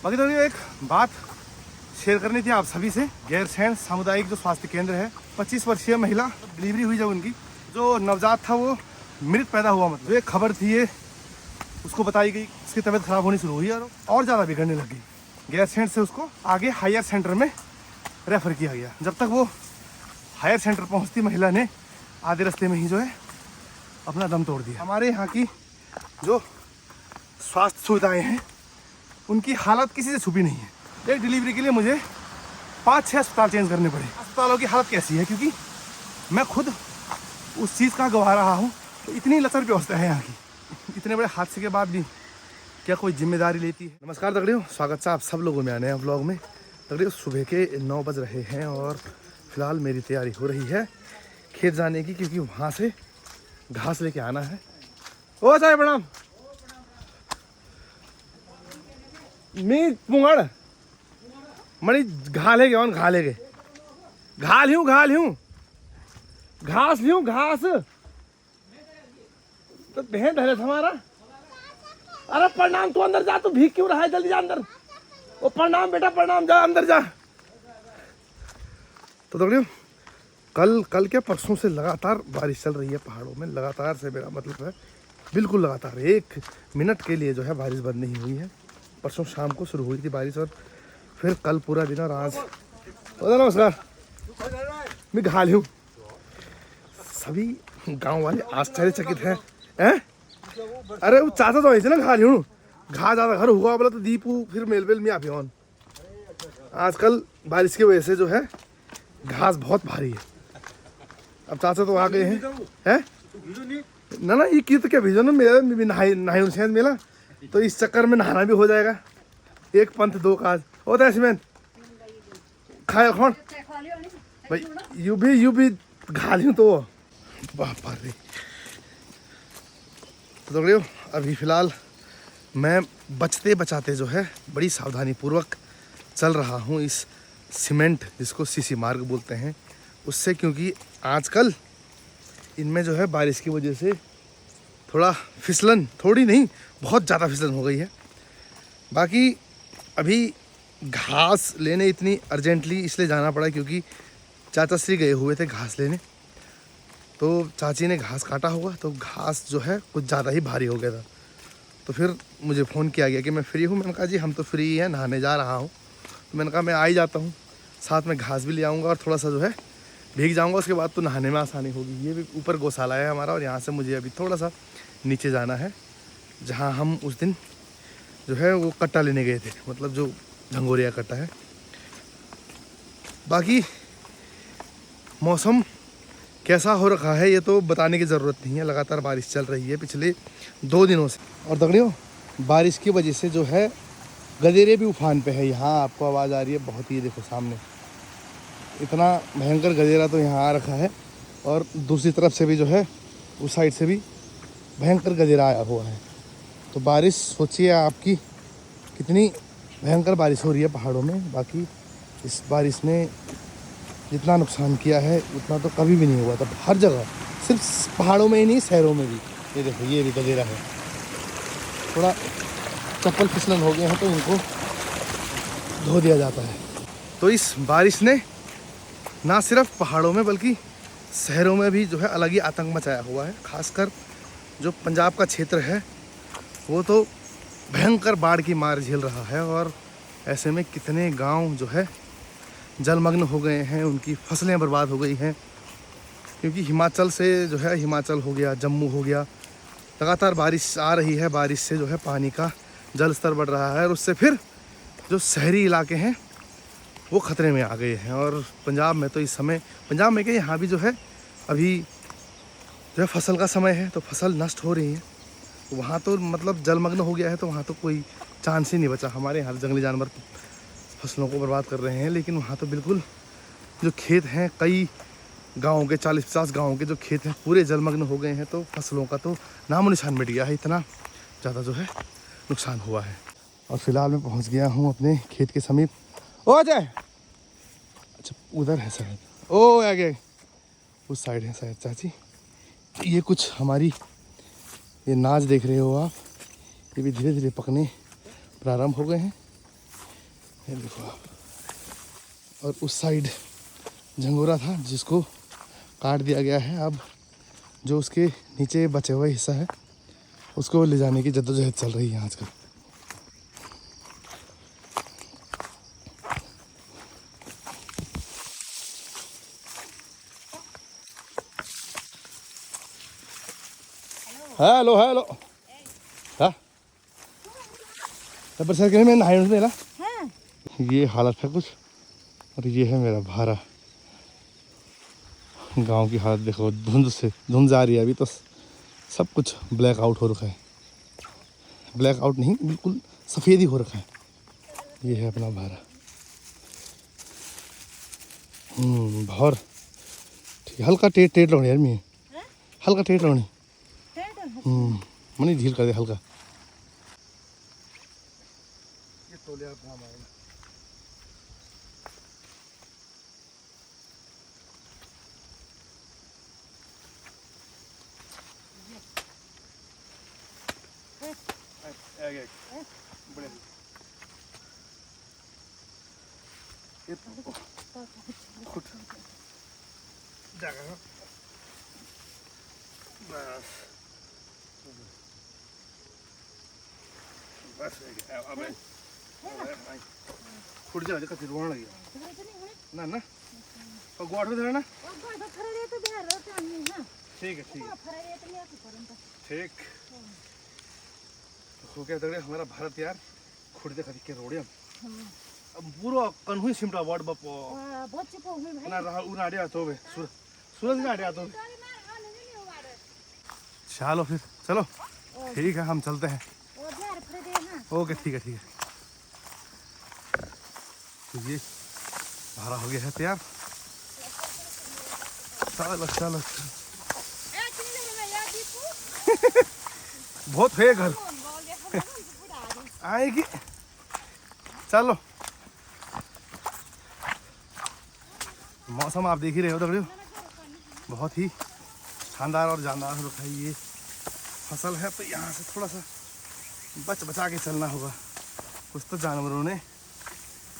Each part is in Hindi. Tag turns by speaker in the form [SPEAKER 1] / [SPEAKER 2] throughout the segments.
[SPEAKER 1] बाकी तो एक बात शेयर करनी थी आप सभी से। गैरसैंण सामुदायिक जो स्वास्थ्य केंद्र है, 25 वर्षीय महिला डिलीवरी हुई जब उनकी, जो नवजात था वो मृत पैदा हुआ, मतलब एक खबर थी ये, उसको बताई गई, उसकी तबीयत खराब होनी शुरू हुई और ज़्यादा बिगड़ने लगी। गैरसैंण से उसको आगे हायर सेंटर में रेफ़र किया गया। जब तक वो हायर सेंटर पहुंचती, महिला ने आधे रास्ते में ही जो है अपना दम तोड़ दिया। हमारे यहाँ की जो स्वास्थ्य सुविधाएं हैं उनकी हालत किसी से छुपी नहीं है। एक डिलीवरी के लिए मुझे 5-6 अस्पताल चेंज करने पड़े। अस्पतालों की हालत कैसी है, क्योंकि मैं खुद उस चीज़ का गवाह रहा हूँ। तो इतनी लचर व्यवस्था है यहाँ की, इतने बड़े हादसे के बाद भी क्या कोई जिम्मेदारी लेती है। नमस्कार दगड़ियों, स्वागत है आप सब लोगों में आने हैं व्लॉग में। दगड़ियों सुबह के 9 बज रहे हैं और फिलहाल मेरी तैयारी हो रही है खेत जाने की, क्योंकि वहाँ से घास लेके आना है। ओ चाहे प्रणाम मी पुंगड़ मणि घाले के और घाले के घाल हूँ घास लूँ घास तो भेंट है हमारा। अरे प्रणाम, तू अंदर जा, तू भीग क्यों रहा है, जल्दी जा अंदर। ओ प्रणाम बेटा, प्रणाम, जा अंदर जा। तो दगड़ियों कल क्या परसों से लगातार बारिश चल रही है पहाड़ों में। लगातार से मेरा मतलब है बिल्कुल लगातार, 1 मिनट के लिए जो है बारिश बंद नहीं हुई है। परसों शाम को शुरू हुई थी बारिश और फिर कल पूरा दिन और आज। नमस्कार, मैं घाल हूँ। सभी गांव वाले आश्चर्यचकित हैं। अरे वो चाचा तो ऐसे ना घाल हूँ, घा ज़्यादा घर हुआ बोला तो दीपू फिर मेलवेल में आप आजकल बारिश की वजह से जो है घास बहुत भारी है। अब चाचा तो आ गए हैं ना ये की तो क्या भेजो ना, मेरा नहाई हुसैन मेला, तो इस चक्कर में नहाना भी हो जाएगा। एक पंथ दो काज होता है सीमेंट खाया कौन भाई, यू भी घाल हूँ तो बापा रे। तो दगड़ियों अभी फ़िलहाल मैं बचते बचाते जो है बड़ी सावधानी पूर्वक चल रहा हूँ इस सीमेंट, जिसको सीसी मार्ग बोलते हैं, उससे, क्योंकि आजकल इनमें जो है बारिश की वजह से थोड़ा फिसलन, थोड़ी नहीं बहुत ज़्यादा फिसलन हो गई है। बाकी अभी घास लेने इतनी अर्जेंटली इसलिए जाना पड़ा क्योंकि चाचा श्री गए हुए थे घास लेने, तो चाची ने घास काटा होगा, तो घास जो है कुछ ज़्यादा ही भारी हो गया था। तो फिर मुझे फ़ोन किया गया कि मैं फ्री हूँ। मैंने कहा जी हम तो फ्री हैं, नहाने जा रहा हूँ। तो मैंने कहा मैं आ ही जाता हूँ, साथ में घास भी ले आऊँगा और थोड़ा सा जो है भीग जाऊँगा, उसके बाद तो नहाने में आसानी होगी। ये भी ऊपर गौशाला है हमारा और यहाँ से मुझे अभी थोड़ा सा नीचे जाना है, जहाँ हम उस दिन जो है वो कट्टा लेने गए थे, मतलब जो झंगोरिया कट्टा है। बाकी मौसम कैसा हो रखा है ये तो बताने की ज़रूरत नहीं है, लगातार बारिश चल रही है पिछले 2 दिनों से। और दगड़ियों बारिश की वजह से जो है गधेरे भी उफान पे है। यहाँ आपको आवाज़ आ रही है बहुत ही, देखो सामने इतना भयंकर गधेरा तो यहाँ आ रखा है, और दूसरी तरफ से भी जो है उस साइड से भी भयंकर गधेरा आया हुआ है। तो बारिश सोचिए आपकी कितनी भयंकर बारिश हो रही है पहाड़ों में। बाकी इस बारिश ने जितना नुकसान किया है उतना तो कभी भी नहीं हुआ था हर जगह, सिर्फ पहाड़ों में ही नहीं शहरों में भी। ये देखो ये भी गधेरा है, थोड़ा चप्पल फिसलन हो गए हैं तो इनको धो दिया जाता है। तो इस बारिश ने ना सिर्फ पहाड़ों में बल्कि शहरों में भी जो है अलग ही आतंक मचाया हुआ है। खासकर जो पंजाब का क्षेत्र है वो तो भयंकर बाढ़ की मार झेल रहा है, और ऐसे में कितने गांव जो है जलमग्न हो गए हैं, उनकी फसलें बर्बाद हो गई हैं। क्योंकि हिमाचल से जो है, हिमाचल हो गया, जम्मू हो गया, लगातार बारिश आ रही है, बारिश से जो है पानी का जल स्तर बढ़ रहा है, और उससे फिर जो शहरी इलाके हैं वो ख़तरे में आ गए हैं। और पंजाब में तो इस समय, पंजाब में क्या यहाँ भी जो है अभी जो है फसल का समय है, तो फसल नष्ट हो रही है। वहाँ तो मतलब जलमग्न हो गया है, तो वहाँ तो कोई चांस ही नहीं बचा। हमारे यहाँ जंगली जानवर फसलों को बर्बाद कर रहे हैं, लेकिन वहाँ तो बिल्कुल जो खेत हैं, कई गाँव के 40-50 गाँव के जो खेत हैं पूरे जलमग्न हो गए हैं। तो फसलों का तो नामो निशान मिट गया है, इतना ज़्यादा जो है नुकसान हुआ है। और फिलहाल मैं पहुँच गया हूँ अपने खेत के समीप। ओ जाए, अच्छा उधर है शायद, ओ आगे उस साइड है शायद चाची। ये कुछ हमारी ये नाज देख रहे हो आप, ये भी धीरे धीरे पकने प्रारंभ हो गए हैं। ये देखो आप। और उस साइड झंगोरा था जिसको काट दिया गया है। अब जो उसके नीचे बचे हुए हिस्सा है उसको ले जाने की जद्दोजहद चल रही है आजकल। हेलो हेलो हाँ तब सर मैं नहाई मेरा ये हालत है कुछ। और ये है मेरा भारा। गांव की हालत देखो, धुंध जा रही है अभी तो सब कुछ ब्लैक आउट हो रखा है। ब्लैक आउट नहीं, बिल्कुल सफ़ेद ही हो रखा है। ये है अपना भारा। बहुत ठीक, हल्का टेट टेट लानी यार मैं, हल्का टेट लानी। मनी ढील कर दे हल्का। ये तोले आप काम आएगा। बढ़िया। ये खुद जगह बस बस अब खुद जा कति रोन लगी ना ना और गोड़ में धरना। ठीक है ठीक है ठीक हो गया। दगड़े हमारा भारत यार खुर्दे खदी के रोड़े अब पूरा कन्हुई सिमटा वार्ड बपो ना रहा उन आड़े आतो बे सूरज ना आड़े आतो। चलो फिर चलो ठीक है हम चलते हैं। ओके ठीक है ठीक है। तो ये भारा हो गया है तैयार। चलो चलो बहुत है घर आएगी। चलो मौसम आप देख ही रहे हो दगड़ियों, बहुत ही शानदार और जानदार हो रखा है। ये फसल है तो यहाँ से थोड़ा सा बच बचा के चलना होगा। कुछ तो जानवरों ने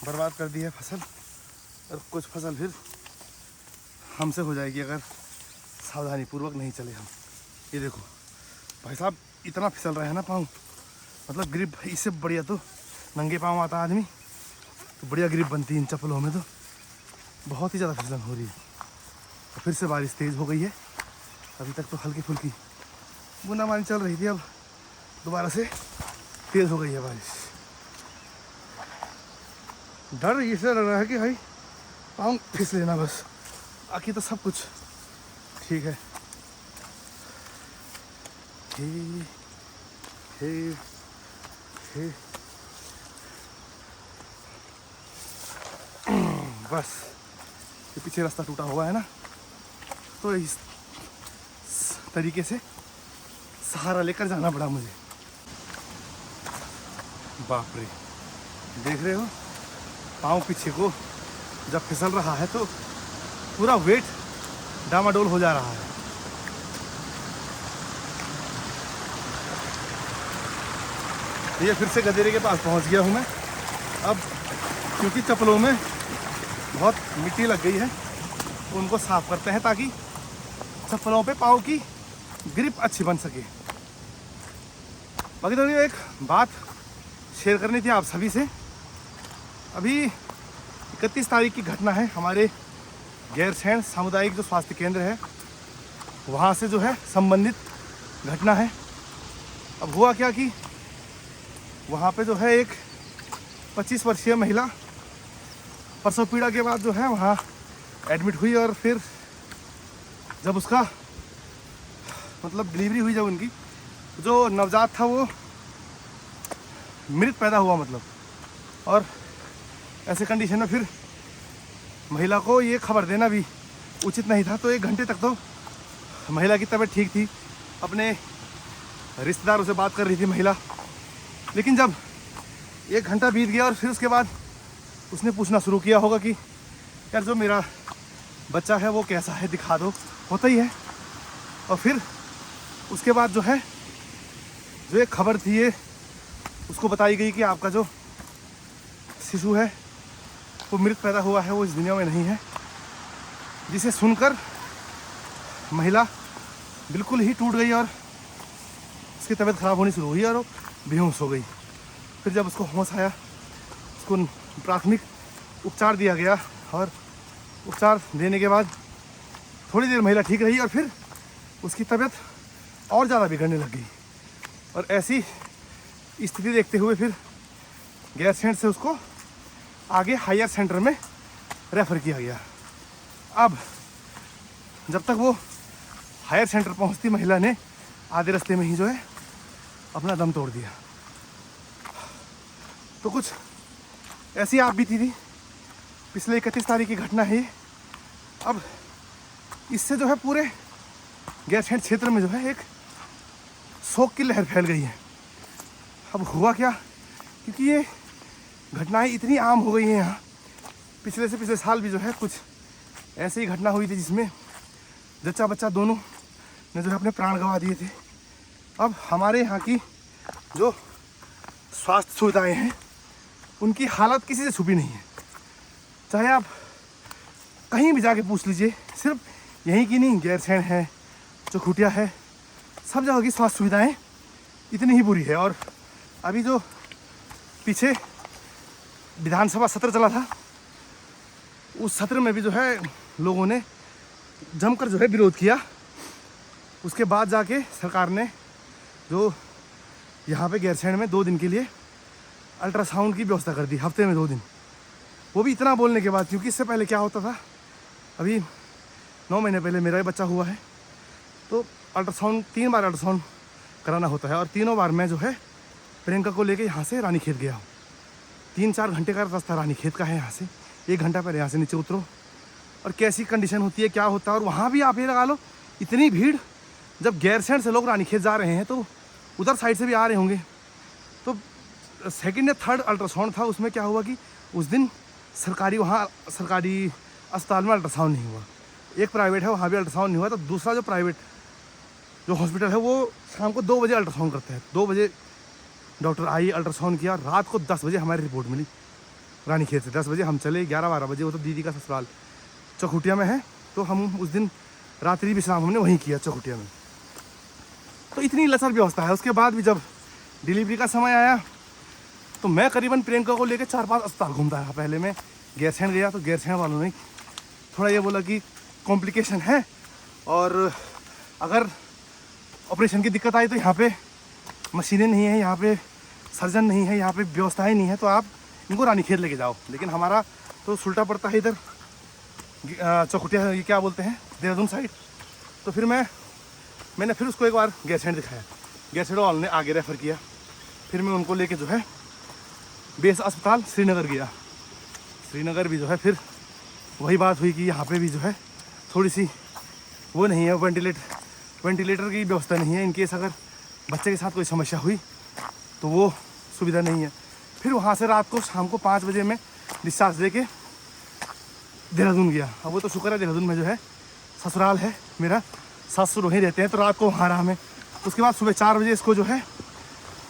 [SPEAKER 1] बर्बाद कर दी है फसल और कुछ फसल फिर हमसे हो जाएगी अगर सावधानी पूर्वक नहीं चले हम। ये देखो भाई साहब इतना फिसल रहा है ना पाँव, मतलब ग्रिप इससे बढ़िया तो नंगे पाँव आता आदमी तो बढ़िया ग्रिप बनती है इन चप्पलों में। तो बहुत ही ज़्यादा फिसलन हो रही है। तो फिर से बारिश तेज़ हो गई है। अभी तक तो हल्की फुल्की बूंदाबांदी चल रही थी, अब दोबारा से तेज़ हो गई है बारिश। डर इसलिए लग रहा है कि भाई पाँव फिस लेना बस, बाकी तो सब कुछ ठीक है। हे हे हे बस ये पीछे रास्ता टूटा हुआ है ना, तो इस तरीके से सहारा लेकर जाना पड़ा मुझे। बाप रे देख रहे हो पाँव पीछे को जब फिसल रहा है तो पूरा वेट डामाडोल हो जा रहा है। ये फिर से गधेरे के पास पहुंच गया हूं मैं। अब क्योंकि चप्पलों में बहुत मिट्टी लग गई है तो उनको साफ करते हैं ताकि चप्पलों पे पाँव की ग्रिप अच्छी बन सके। बाकी तो एक बात शेयर करनी थी आप सभी से। अभी 31 तारीख की घटना है, हमारे गैरसैंण सामुदायिक जो स्वास्थ्य केंद्र है वहाँ से जो है संबंधित घटना है। अब हुआ क्या कि वहाँ पे जो है एक 25 वर्षीय महिला प्रसव पीड़ा के बाद जो है वहाँ एडमिट हुई और फिर जब उसका मतलब डिलीवरी हुई, जब उनकी जो नवजात था वो मृत पैदा हुआ मतलब, और ऐसे कंडीशन में फिर महिला को ये खबर देना भी उचित नहीं था। तो 1 घंटे तक तो महिला की तबीयत ठीक थी, अपने रिश्तेदारों से बात कर रही थी महिला। लेकिन जब 1 घंटा बीत गया और फिर उसके बाद उसने पूछना शुरू किया होगा कि यार जो मेरा बच्चा है वो कैसा है, दिखा दो, होता ही है। और फिर उसके बाद जो है जो एक खबर थी ये उसको बताई गई कि आपका जो शिशु है, वो मृत पैदा हुआ है, वो इस दुनिया में नहीं है, जिसे सुनकर महिला बिल्कुल ही टूट गई और उसकी तबीयत ख़राब होनी शुरू हुई और वो बेहोश हो गई। फिर जब उसको होश आया, उसको प्राथमिक उपचार दिया गया और उपचार देने के बाद थोड़ी देर महिला ठीक रही और फिर उसकी तबीयत और ज़्यादा बिगड़ने लग गई। और ऐसी स्थिति देखते हुए फिर गैरसैंण से उसको आगे हायर सेंटर में रेफ़र किया गया। अब जब तक वो हायर सेंटर पहुंचती, महिला ने आधे रास्ते में ही जो है अपना दम तोड़ दिया। तो कुछ ऐसी आप बीती थी, पिछले 31 तारीख की घटना है ये। अब इससे जो है पूरे गैरसैंण क्षेत्र में जो है एक शोक की लहर फैल गई है। अब हुआ क्या, क्योंकि ये घटनाएं इतनी आम हो गई हैं यहाँ, पिछले से पिछले साल भी जो है कुछ ऐसी ही घटना हुई थी जिसमें जच्चा बच्चा दोनों ने जो है अपने प्राण गंवा दिए थे। अब हमारे यहाँ की जो स्वास्थ्य सुविधाएं हैं उनकी हालत किसी से छुपी नहीं है। चाहे आप कहीं भी जाके पूछ लीजिए, सिर्फ यहीं की नहीं, गैरसैंण है, चौखुटिया है, सब जगह की स्वास्थ्य सुविधाएं इतनी ही बुरी है। और अभी जो पीछे विधानसभा सत्र चला था, उस सत्र में भी जो है लोगों ने जमकर जो है विरोध किया। उसके बाद जाके सरकार ने जो यहाँ पे गैरसैंण में 2 दिन के लिए अल्ट्रासाउंड की व्यवस्था कर दी, हफ्ते में 2 दिन। वो भी इतना बोलने के बाद, क्योंकि इससे पहले क्या होता था, अभी 9 महीने पहले मेरा ही बच्चा हुआ है, तो अल्ट्रासाउंड 3 बार अल्ट्रासाउंड कराना होता है। और तीनों बार मैं जो है प्रियंका को लेके यहाँ से रानीखेत गया हूँ। 3-4 घंटे का रास्ता रानीखेत का है यहाँ से, 1 घंटा पहले यहाँ से नीचे उतरो और कैसी कंडीशन होती है, क्या होता है। और वहाँ भी आप ये लगा लो, इतनी भीड़, जब गैरसैंण से लोग रानीखेत जा रहे हैं तो उधर साइड से भी आ रहे होंगे। तो सेकंड या थर्ड अल्ट्रासाउंड था, उसमें क्या हुआ कि उस दिन सरकारी अस्पताल में अल्ट्रासाउंड नहीं हुआ। एक प्राइवेट है, वहाँ भी अल्ट्रासाउंड नहीं हुआ। तो दूसरा जो प्राइवेट जो हॉस्पिटल है वो शाम को 2 बजे अल्ट्रासाउंड करते हैं। 2 बजे डॉक्टर आई, अल्ट्रासाउंड किया। रात को 10 बजे हमारी रिपोर्ट मिली रानीखेत से। 10 बजे हम चले, 11-12 बजे, वो तो दीदी का ससुराल चौखुटिया में है, तो हम उस दिन रात्रि विश्राम हमने वहीं किया चौखुटिया में। तो इतनी लचर व्यवस्था है। उसके बाद भी जब डिलीवरी का समय आया तो मैं करीबन प्रियंका को लेकर 4-5 अस्पताल घूमता रहा। पहले मैं गैरसैंण गया तो गैरसैंण वालों ने थोड़ा ये बोला कि कॉम्प्लिकेशन है और अगर ऑपरेशन की दिक्कत आई तो यहाँ पे मशीनें नहीं है, यहाँ पे सर्जन नहीं है, यहाँ पे व्यवस्थाएं नहीं है, तो आप इनको रानीखेत लेके जाओ। लेकिन हमारा तो सुलटा पड़ता है इधर चौखुटिया, ये क्या बोलते हैं, देहरादून साइड। तो फिर मैंने फिर उसको एक बार गैरसैंण दिखाया। गैरसैंण वालों ने आगे रेफ़र किया। फिर मैं उनको लेके जो है बेस अस्पताल श्रीनगर गया। श्रीनगर भी जो है फिर वही बात हुई कि यहाँ पे भी जो है थोड़ी सी वो नहीं है, वेंटिलेटर की व्यवस्था नहीं है। इनकेस अगर बच्चे के साथ कोई समस्या हुई तो वो सुविधा नहीं है। फिर वहाँ से रात को शाम को 5 बजे में डिस्चार्ज दे के देहरादून गया। अब वो तो शुक्र है देहरादून में जो है ससुराल है मेरा, ससुर वहीं रहते हैं, तो रात को वहाँ रहा मैं। उसके बाद सुबह 4 बजे इसको जो है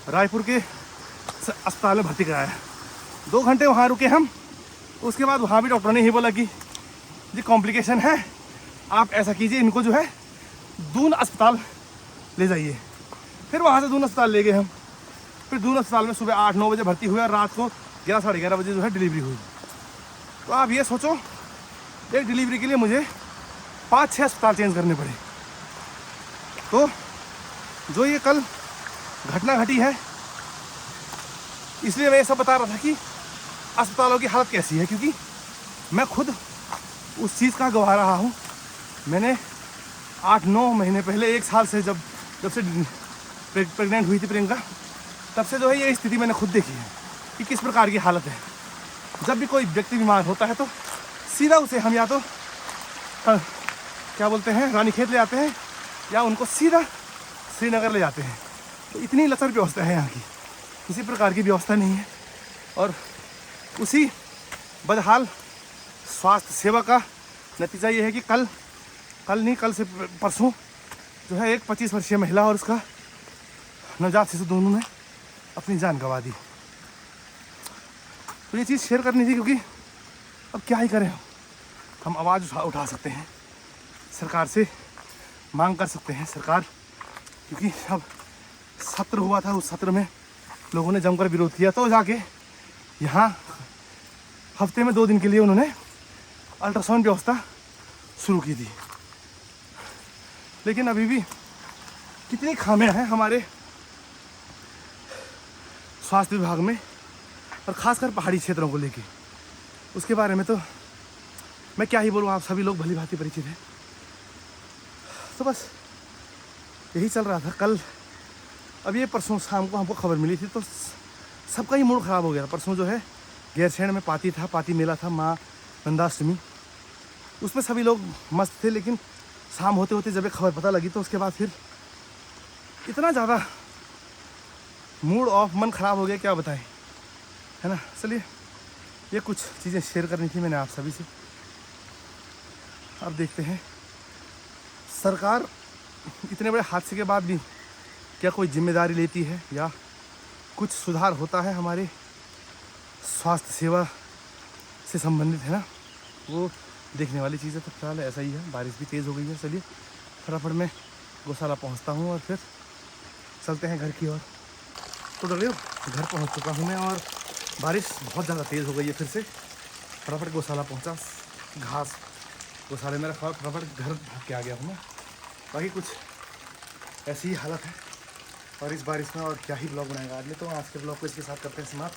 [SPEAKER 1] रायपुर के अस्पताल में भर्ती कराया। 2 घंटे वहाँ रुके हम। उसके बाद वहाँ भी डॉक्टर ने ही बोला कि जी कॉम्प्लिकेशन है, आप ऐसा कीजिए, इनको जो है दून अस्पताल ले जाइए। फिर वहाँ से दून अस्पताल ले गए हम। फिर दून अस्पताल में सुबह 8-9 बजे भर्ती हुए और रात को 11-11:30 बजे जो है डिलीवरी हुई। तो आप ये सोचो, एक डिलीवरी के लिए मुझे 5-6 अस्पताल चेंज करने पड़े। तो जो ये कल घटना घटी है, इसलिए मैं ये सब बता रहा था कि अस्पतालों की हालत कैसी है, क्योंकि मैं खुद उस चीज़ का गवाह रहा हूँ। मैंने 8-9 महीने पहले, 1 साल से जब से प्रेग्नेंट हुई थी प्रियंका, तब से जो है ये स्थिति मैंने खुद देखी है कि किस प्रकार की हालत है। जब भी कोई व्यक्ति बीमार होता है तो सीधा उसे हम या तो क्या बोलते हैं रानीखेत ले आते हैं या उनको सीधा श्रीनगर ले जाते हैं। तो इतनी लचर व्यवस्था है यहाँ की, किसी प्रकार की व्यवस्था नहीं है। और उसी बदहाल स्वास्थ्य सेवा का नतीजा ये है कि कल से परसों जो है एक 25 वर्षीय महिला और उसका नवजात शिशु दोनों ने अपनी जान गंवा दी। तो ये चीज़ शेयर करनी थी, क्योंकि अब क्या ही करें, हम आवाज़ उठा सकते हैं, सरकार से मांग कर सकते हैं सरकार, क्योंकि अब सत्र हुआ था, उस सत्र में लोगों ने जमकर विरोध किया, तो जाके यहाँ हफ्ते में 2 दिन के लिए उन्होंने अल्ट्रासाउंड व्यवस्था शुरू की थी। लेकिन अभी भी कितनी खामियां हैं हमारे स्वास्थ्य विभाग में, और ख़ासकर पहाड़ी क्षेत्रों को लेके, उसके बारे में तो मैं क्या ही बोलूँ, आप सभी लोग भली भांति परिचित हैं। तो बस यही चल रहा था कल। अब ये परसों शाम को हमको खबर मिली थी, तो सबका ही मूड ख़राब हो गया। परसों जो है गैरसैंण में पाती मेला था, माँ नंदाष्टमी, उसमें सभी लोग मस्त थे। लेकिन शाम होते होते जब ये खबर पता लगी, तो उसके बाद फिर इतना ज़्यादा मूड ऑफ, मन ख़राब हो गया, क्या बताएं, है ना। चलिए, ये कुछ चीज़ें शेयर करनी थी मैंने आप सभी से। अब देखते हैं सरकार इतने बड़े हादसे के बाद भी क्या कोई जिम्मेदारी लेती है, या कुछ सुधार होता है हमारे स्वास्थ्य सेवा से संबंधित, है ना, वो देखने वाली चीज़ है। तो फिलहाल ऐसा ही है, बारिश भी तेज़ हो गई है। चलिए फटाफट मैं गौशाला पहुंचता हूं और फिर चलते हैं घर की ओर। तो डरियो, घर पहुंच चुका हूं मैं, और बारिश बहुत ज़्यादा तेज़ हो गई है फिर से। फटाफट गौशाला पहुंचा, घास गौशाले में रखा, फटाफट घर भाग के आ गया हूँ मैं। बाकी कुछ ऐसी ही हालत है और इस बारिश में, और क्या ही ब्लॉग बनाएगा आदमी। तो आज के ब्लॉग को इसके साथ करते हैं समाप्त।